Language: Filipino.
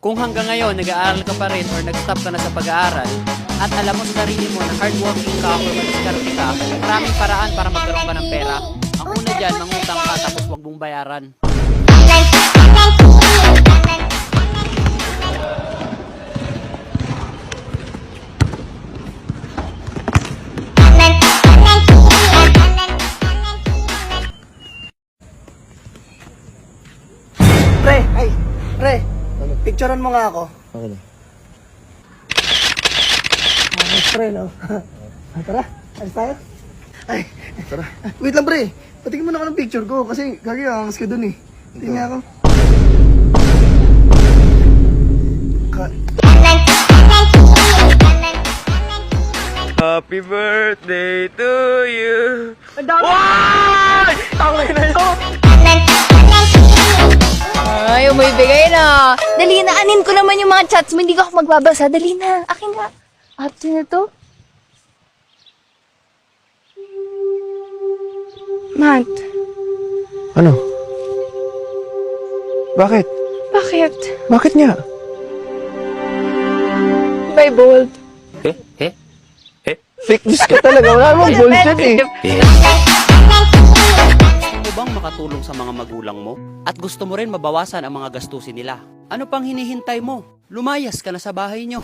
Kung hanggang ngayon nag-aaral ka pa rin or nag-stop ka na sa pag-aaral at alam mo sa sarili mo na hardworking ka or madiskarte ka, maraming paraan para magkaroon ka ng pera. Ang una dyan, mangutang ka tapos wag mong bayaran. Pre, picturean mo nga ako. Okay na. Pre, no? Tara, alis tayo. Ay, tara. Wait lang, pre. Patingin mo na ako ng picture ko kasi gagi angas ka dun eh. Hindi nga ako. Happy birthday to you. Ang dami! Wow! Tangay na yun! Ay, umibigay na. Dali na, anin ko naman yung mga chats mo. Hindi ko ako magbabasa. Dali na. Akin na. After na to. Matt. Ano? Bakit? Bakit? Bakit nga? By bold. Fake news ka talaga. Wala namang bullshit eh. Gusto bang makatulong sa mga magulang mo? At gusto mo rin mabawasan ang mga gastusin nila? Ano pang hinihintay mo? Lumayas ka na sa bahay nyo.